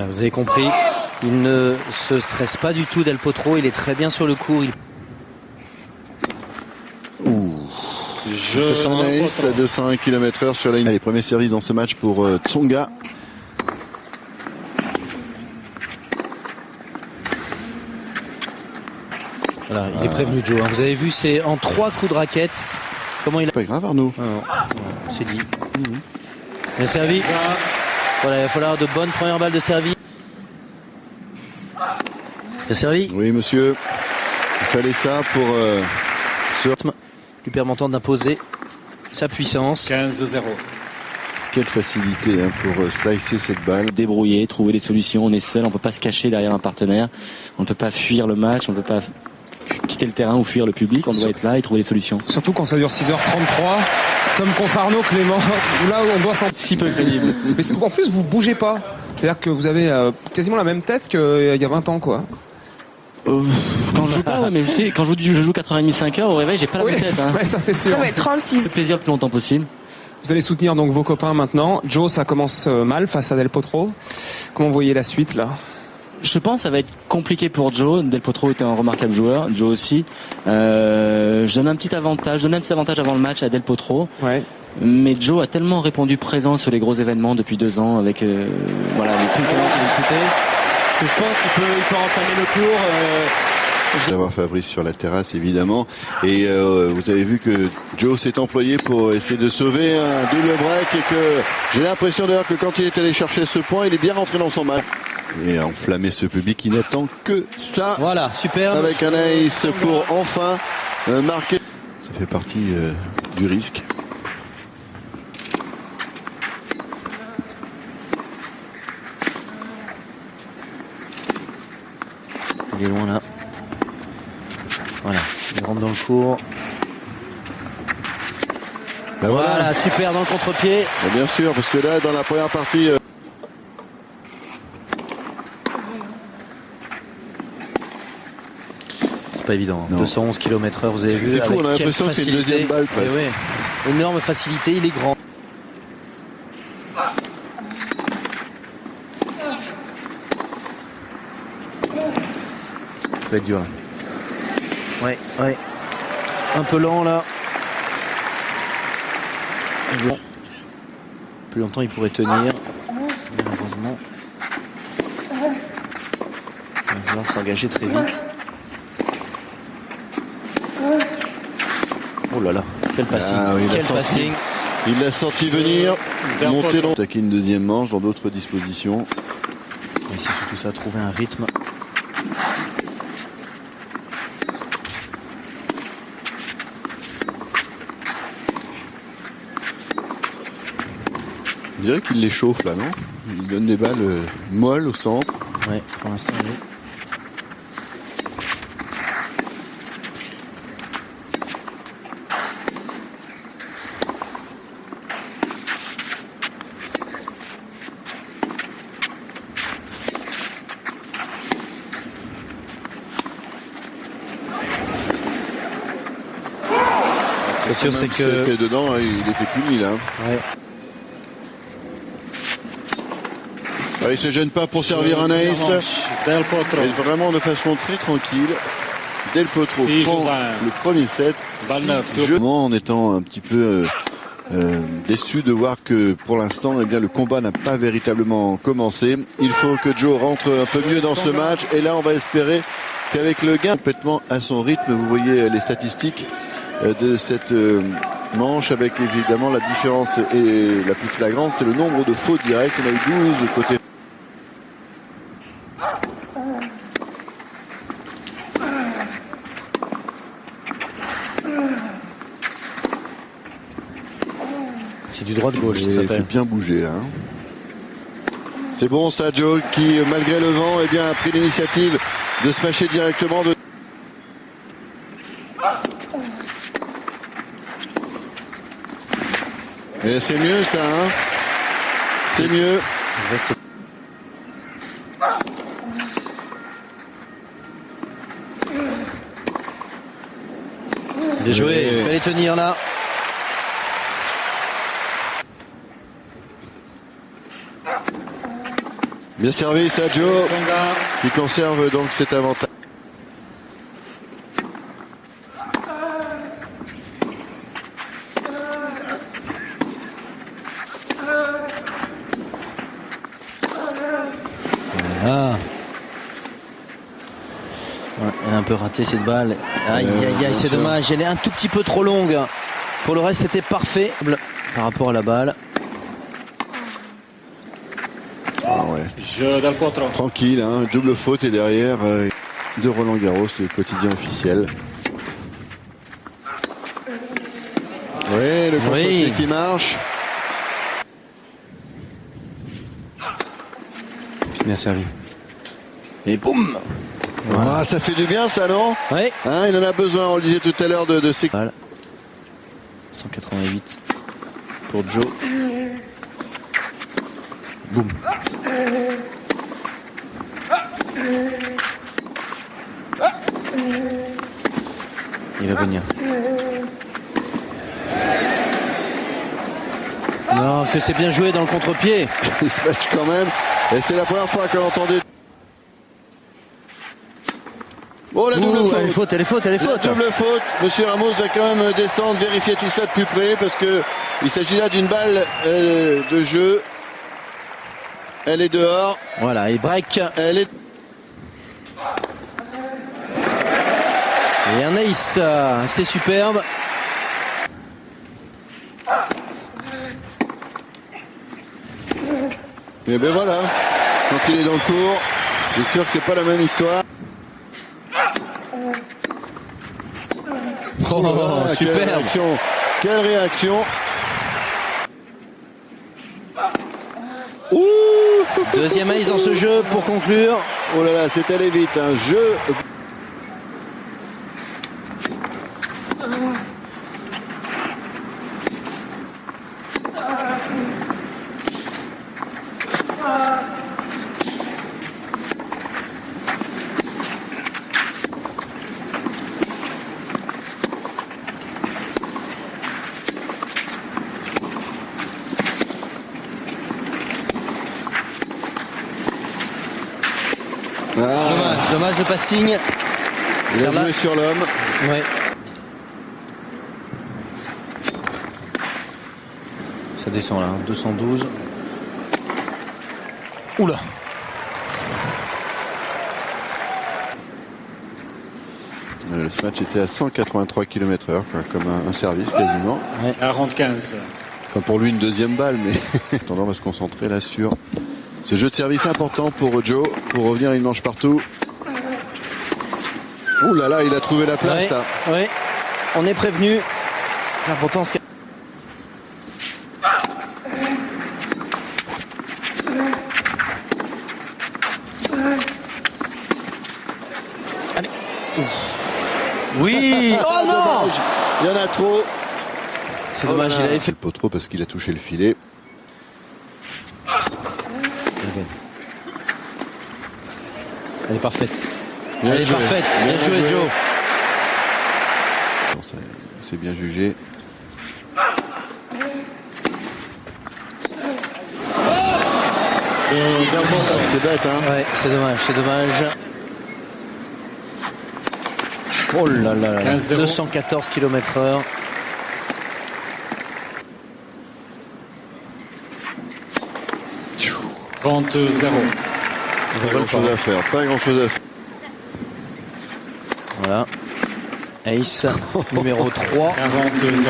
Vous avez compris, il ne se stresse pas du tout Del Potro, il est très bien sur le court. Anaïs à 201 km/h sur la ligne. Les premiers services dans ce match pour Tsonga. Voilà, il est prévenu Joe. Vous avez vu, c'est en 3 coups de raquette. Comment il a... Pas grave Arnaud. C'est dit. Bien servi. Voilà, il va falloir de bonnes premières balles de service. Bien servi. Oui monsieur. Il fallait ça pour lui permettant d'imposer sa puissance. 15-0. Quelle facilité pour slicer cette balle. Débrouiller, trouver des solutions. On est seul, on peut pas se cacher derrière un partenaire. On ne peut pas fuir le match, on ne peut pas quitter le terrain ou fuir le public. On doit être là et trouver des solutions. Surtout quand ça dure 6h33, comme contre Arnaud Clément, où là on doit sentir Si peu crédible. Mais en plus vous bougez pas. C'est-à-dire que vous avez quasiment la même tête qu'il y a 20 ans quoi. Quand je joue pas, ouais, mais aussi, quand je joue 4h30, 5h, au réveil, j'ai pas la même tête. Ouais, ça c'est sûr. Non, mais 36. C'est plaisir le plus longtemps possible. Vous allez soutenir donc vos copains maintenant. Joe, ça commence mal face à Del Potro. Comment vous voyez la suite là? Je pense que ça va être compliqué pour Joe. Del Potro était un remarquable joueur, Joe aussi. Je donne un petit avantage avant le match à Del Potro. Ouais. Mais Joe a tellement répondu présent sur les gros événements depuis 2 ans avec voilà, les tout le temps qu'il a discuté, que je pense qu'il peut entamer le cours. D'avoir Fabrice sur la terrasse évidemment. Et vous avez vu que Joe s'est employé pour essayer de sauver un double break et que j'ai l'impression d'ailleurs que quand il est allé chercher ce point, il est bien rentré dans son match. Et enflammer ce public qui n'attend que ça. Voilà, super. Avec Anaïs pour enfin marquer. Ça fait partie du risque. Il est loin là. Voilà, il rentre dans le cours. Ben voilà, super dans le contre-pied. Ben bien sûr, parce que là, dans la première partie... C'est pas évident. Non. 211 km/h, vous avez vu. C'est fou, avec on a quelle l'impression que c'est une facilité. deuxième balle presque. Ouais. Énorme facilité, il est grand. Ça va être dur là. Ouais. Un peu lent là. Bon. Plus longtemps il pourrait tenir. Malheureusement. Il va falloir s'engager très vite. Oh là là, quel passing. Quel passing. Il l'a senti venir. Monter long. Attaquer une deuxième manche dans d'autres dispositions. Et c'est surtout ça, trouver un rythme. On dirait qu'il les chauffe là, non? Il donne des balles molles au centre. Ouais, pour l'instant, oui. C'est sûr, c'est que... C'était dedans, hein, il était puni là. Ouais. Il se gêne pas pour servir un ace. Del Potro. Et vraiment de façon très tranquille. Del Potro prend le premier set. En étant un petit peu déçu de voir que pour l'instant eh bien, le combat n'a pas véritablement commencé. Il faut que Joe rentre un peu mieux dans ce match. Et là on va espérer qu'avec le gain complètement à son rythme, vous voyez les statistiques de cette manche avec évidemment la différence et la plus flagrante, c'est le nombre de fautes directes. On a eu 12 côté. C'est du droit-gauche, ça Il s'appelle. fait bien bouger là. C'est bon ça, Joe, qui malgré le vent eh bien, a pris l'initiative de se mâcher directement de... Et c'est mieux ça, hein. C'est mieux. Exactement. Bien joué, il fallait tenir là. Bien servi, ça, Joe, qui conserve donc cet avantage. Ah. Ouais, elle a un peu raté cette balle. Aïe, aïe, aïe, c'est dommage. Elle est un tout petit peu trop longue. Pour le reste, c'était parfait par rapport à la balle. Ah ouais. Tranquille, hein, double faute et derrière de Roland Garros, le quotidien officiel. Ouais, le contre-pied qui marche. Bien servi. Et boum. Voilà. Ah, ça fait du bien, ça, non? Oui. Hein, il en a besoin, on le disait tout à l'heure, de ces... 188 pour Joe. Boum. Il va venir. Non, que c'est bien joué dans le contre-pied. Il se match quand même. Et c'est la première fois qu'on entendait. Oh, la double faute. Elle est faute. La double faute. Monsieur Ramos va quand même descendre, vérifier tout ça de plus près parce que il s'agit là d'une balle de jeu. Elle est dehors. Voilà, et break. Elle est. Et un ace, c'est superbe. Et ben voilà, quand il est dans le cours, c'est sûr que c'est pas la même histoire. Oh, super. Quelle réaction. Ouh. Deuxième ace dans ce jeu pour conclure. Oh là là, c'est allé vite, un jeu. Dommage le passing. Il a joué sur l'homme. Ouais. Ça descend là, 212. Oula. Ce match était à 183 km/h, comme un service quasiment. Ouais. 40-15. Enfin pour lui une deuxième balle, mais attendant on va se concentrer là sur ce jeu de service important pour Joe, pour revenir une manche partout. Ouh là là, il a trouvé la place là. Oui, on est prévenu. L'important c'est allez. Oui. Oh non, il y en a trop. C'est dommage, il avait fait pas trop parce qu'il a touché le filet. Elle est parfaite. Elle est parfaite. Bien joué, Joe. C'est bien jugé. C'est bête, hein. Ouais, c'est dommage, c'est dommage. Oh là là là. 214 km/h. Pas grand chose à faire, pas grand chose à faire. Voilà. Ace numéro 3. 42-0.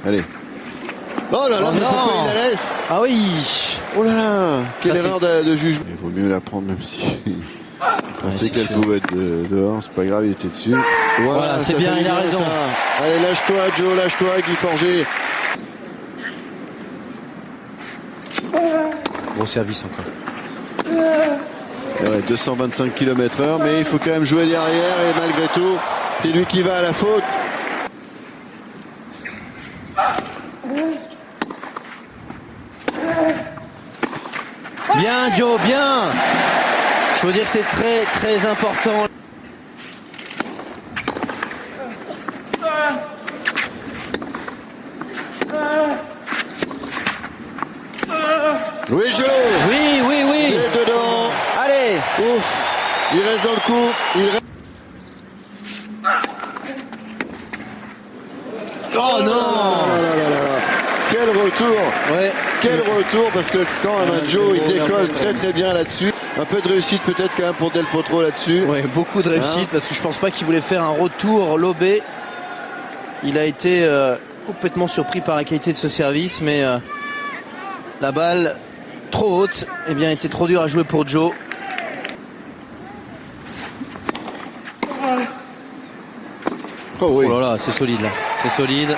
Allez. Oh là là, Oh mais non. pourquoi il la laisse? Ah oui. Oh là là, quelle Ça, erreur de jugement. Il vaut mieux la prendre même si on pensait qu'elle pouvait être dehors, c'est pas grave, il était dessus. Voilà, c'est bien, il a raison. Ça. Allez, lâche-toi Joe, lâche-toi Guy Forger. Gros service encore. Ouais, 225 km/h, mais il faut quand même jouer derrière et malgré tout, c'est lui qui va à la faute. Bien Joe, bien. Je veux dire que c'est très très important. Oui, Joe. Oui, oui, oui. C'est dedans. Allez. Ouf. Il reste dans le coup. Oh non. Quel retour. Ouais. Quel retour, parce que quand Joe il décolle très très bien là-dessus. Un peu de réussite peut-être quand même pour Del Potro là-dessus. Ouais, beaucoup de réussite parce que je pense pas qu'il voulait faire un retour lobé. Il a été complètement surpris par la qualité de ce service, mais la balle trop haute, eh bien, était trop dure à jouer pour Joe. Oh oui. Oh là là, c'est solide là, c'est solide.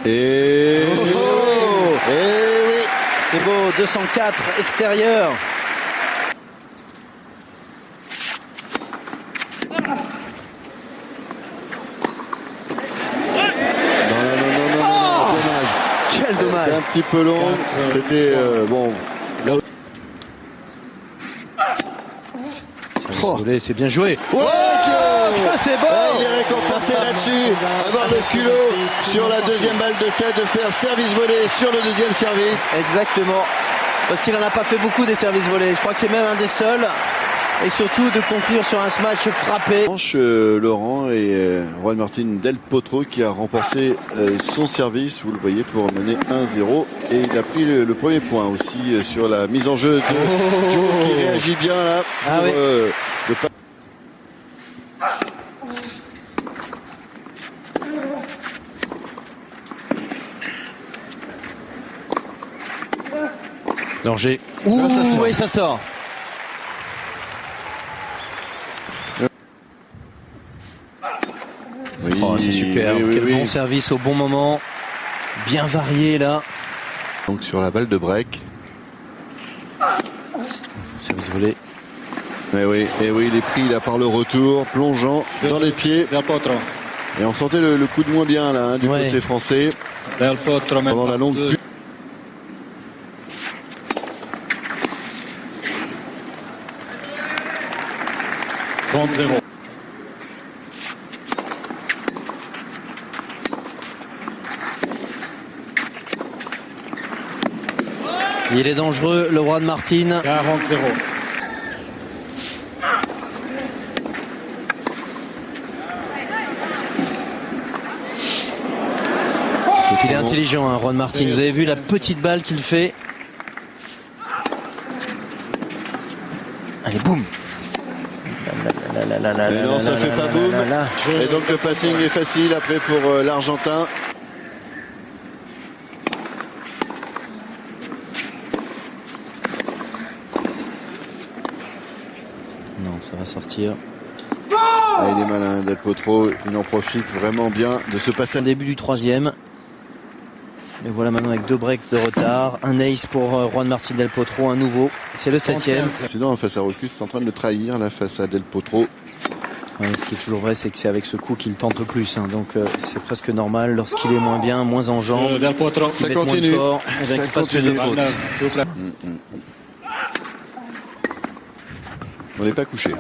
Et oui, c'est beau, 204 extérieur. Dommage. C'était un petit peu long. C'était bon. Là... C'est bien joué. Ouais, c'est bon. Il est récompensé là-dessus. Avoir le culot sur la deuxième balle de 7 de faire service volé sur le deuxième service. Exactement. Parce qu'il n'en a pas fait beaucoup des services volés. Je crois que c'est même un des seuls. Et surtout de conclure sur un smash frappé. Laurent et Juan Martín Del Potro qui a remporté son service, vous le voyez, pour mener 1-0. Et il a pris le premier point aussi sur la mise en jeu de Joe qui réagit bien là. Pour, Danger. Ouh, oui, ça sort. Oui, oh, c'est super. Quel bon service au bon moment. Bien varié là. Donc sur la balle de break. Service volé. Et oui, il est pris là par le retour, plongeant dans les pieds. Et on sentait le coup de moins bien là du côté français. Pendant la longue pub. Il est dangereux, le Juan Martín. 40-0. Il est intelligent, hein, Juan Martín. Vous avez vu la petite balle qu'il fait. Allez, boum. Mais non, ça fait pas boum. Et donc le passing est facile après pour l'Argentin. Non, ça va sortir. Ah, il est malin, Del Potro. Il en profite vraiment bien de ce passage. Début du troisième. Et voilà maintenant avec 2 breaks de retard. Un ace pour Juan Martín Del Potro, un nouveau. C'est le 7e. Sinon, face à Rocus, c'est en train de le trahir là face à Del Potro. Ouais, ce qui est toujours vrai, c'est que c'est avec ce coup qu'il tente le plus. Hein. Donc c'est presque normal lorsqu'il est moins bien, moins en jambes. Ça continue. Ça continue. On n'est pas couché.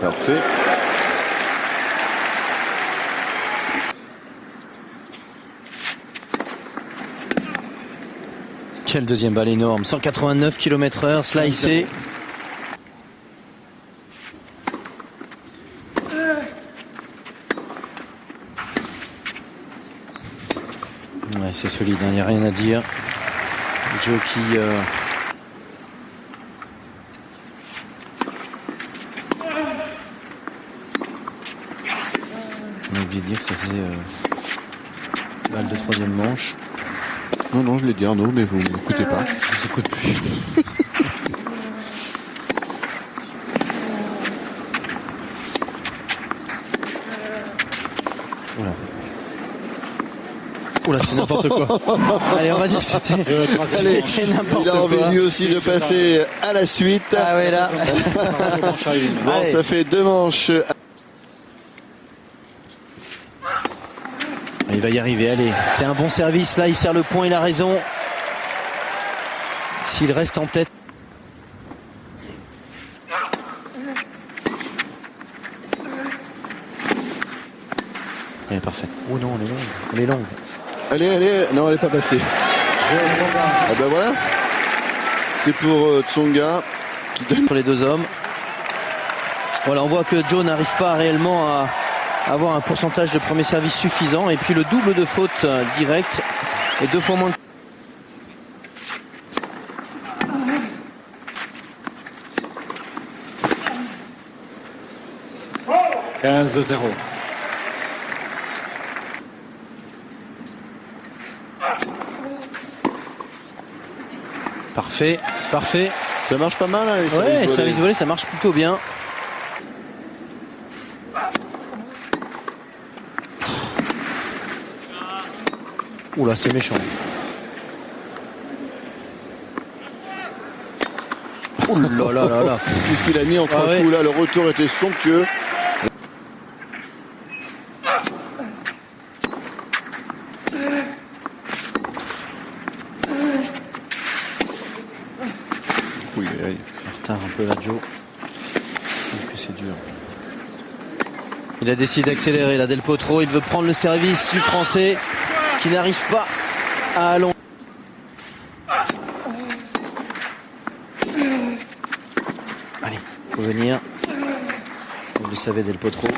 Parfait. Quelle deuxième balle énorme. 189 km/h, slicé. Ouais, c'est solide, il n'y a rien à dire. Joe qui... On a oublié de dire que ça faisait balle de troisième manche. Non, je l'ai dit Arnaud, mais vous ne m'écoutez pas. Je vous écoute plus. Oula, c'est n'importe quoi. Allez, on va dire que c'était n'importe quoi. Il a envie lui aussi de passer à la suite. Ah ouais, là. Bon, ça fait 2 manches. Il va y arriver, allez. C'est un bon service, là, il sert le point, il a raison. S'il reste en tête. Ouais, parfait. Oh non, elle est longue. Elle est longue. Allez, non, elle n'est pas passée. Ah ben voilà. C'est pour Tsonga qui donne Pour les deux hommes. Voilà, on voit que Joe n'arrive pas réellement à avoir un pourcentage de premier service suffisant. Et puis le double de faute direct et 2 fois moins de... 15-0. Parfait, parfait. Ça marche pas mal, hein, les Ouais, services service volé, ça marche plutôt bien. Oula, c'est méchant. Ouh là là là là. Qu'est-ce qu'il a mis en 3 coups là? Le retour était somptueux. Oui, oui. En retard un peu là, Joe. Que c'est dur. Il a décidé d'accélérer là, Del Potro. Il veut prendre le service du Français qui n'arrive pas à allonger. Allez, faut venir. Vous le savez, Del Potro.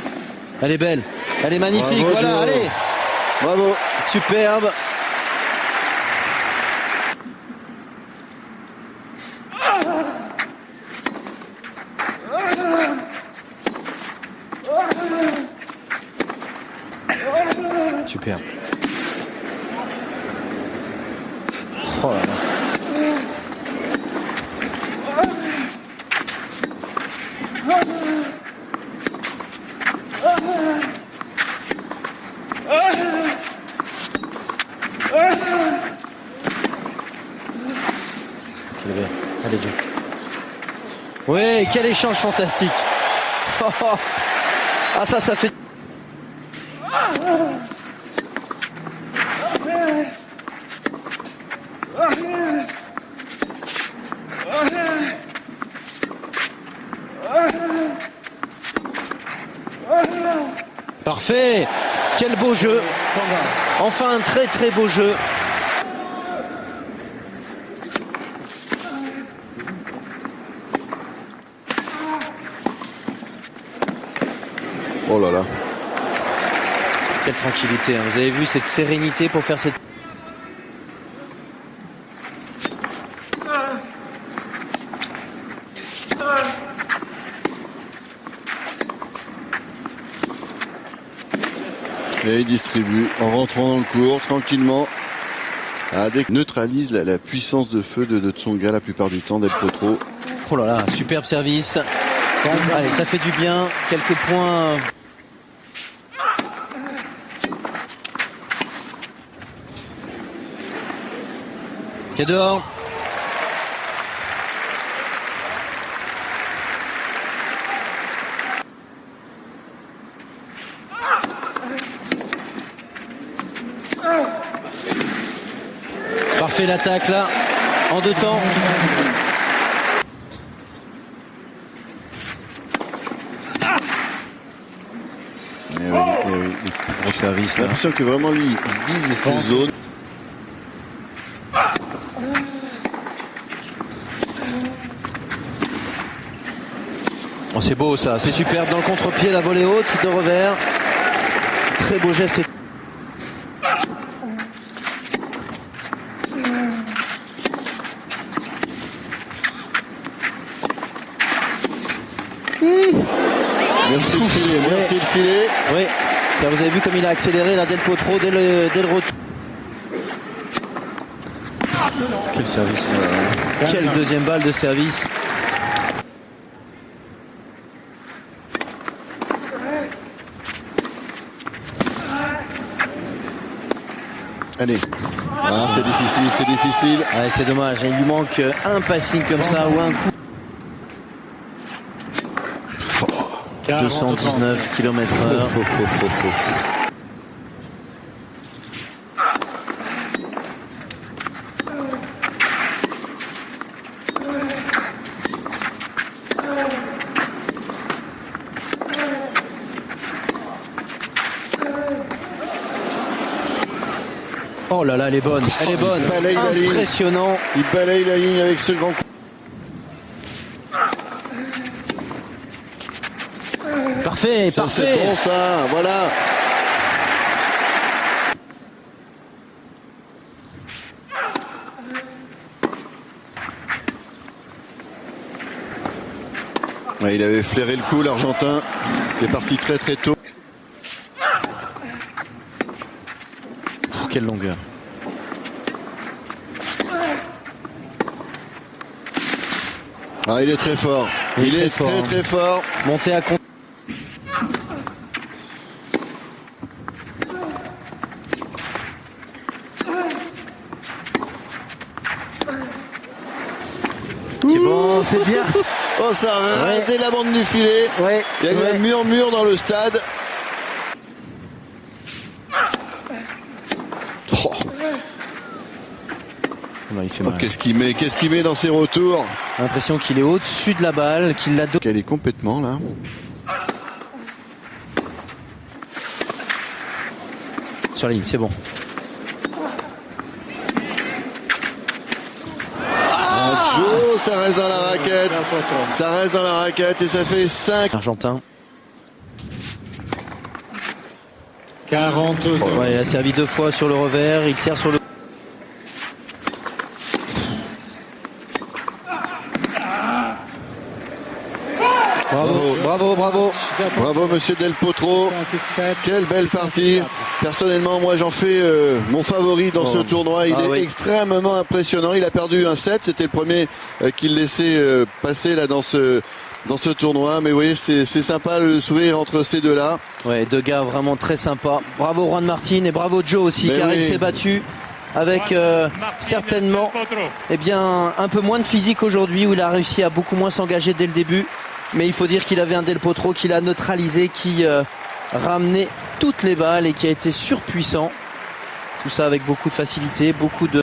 Elle est belle. Elle est magnifique. Bravo, voilà, Joe. allez. Bravo. Superbe. Superbe. Oh là là. Allez, Dieu. Oui, quel échange fantastique. Ah ça fait... Parfait. Quel beau jeu. Enfin un très très beau jeu. Oh là là. Quelle tranquillité, hein. Vous avez vu cette sérénité pour faire cette... Et il distribue en rentrant dans le court tranquillement. Neutralise la puissance de feu de Tsonga la plupart du temps, Del Potro. Oh là là, superbe service. Allez, ça fait du bien. Quelques points. Qui est dehors. Parfait l'attaque là, en 2 temps. Eh oui. Gros service J'ai là. l'impression que vraiment lui, il vise ses zones. Oh, c'est beau ça, c'est superbe dans le contre-pied, la volée haute de revers. Très beau geste. Merci le filet, merci le filet. Oui, là, vous avez vu comme il a accéléré la Del Potro dès le retour. Quel service. Quelle deuxième balle de service. Allez. Ah, c'est difficile, c'est difficile. Ouais, c'est dommage, il lui manque un passing comme ça ou un coup. 219 km/h. Oh là là, elle est bonne. Elle est bonne. Impressionnant. Il balaye la ligne avec ce grand coup. Parfait, Ça, parfait. c'est bon ça, voilà. Ouais, il avait flairé le coup, l'Argentin. C'est parti très très tôt. Quelle longueur. Ah, il est très fort. Il est très très fort. Monté à compte. C'est bon, c'est bien. Oh, ça a rasé la bande du filet. Ouais. Il y a eu un murmure dans le stade. Oh. Non, il fait mal. Qu'est-ce qu'il met dans ses retours? L'impression qu'il est au-dessus de la balle, qu'il l'a. Elle est complètement là. Sur la ligne, c'est bon. Joe, ça reste dans la raquette. Ça reste dans la raquette et ça fait 5. Argentin. 42. Ouais, il a servi 2 fois sur le revers, il sert sur le. Bravo, bravo, bravo. Bravo monsieur Del Potro. Quelle belle partie. Personnellement, moi j'en fais mon favori dans ce tournoi. Il est extrêmement impressionnant. Il a perdu un set. C'était le premier qu'il laissait passer là dans ce tournoi. Mais vous voyez, c'est sympa le sourire entre ces deux-là. Ouais, 2 gars vraiment très sympas. Bravo Juan Martin et bravo Joe aussi, car il s'est battu avec certainement un peu moins de physique aujourd'hui, où il a réussi à beaucoup moins s'engager dès le début. Mais il faut dire qu'il avait un Del Potro qui l'a neutralisé, qui ramenait toutes les balles et qui a été surpuissant. Tout ça avec beaucoup de facilité, beaucoup de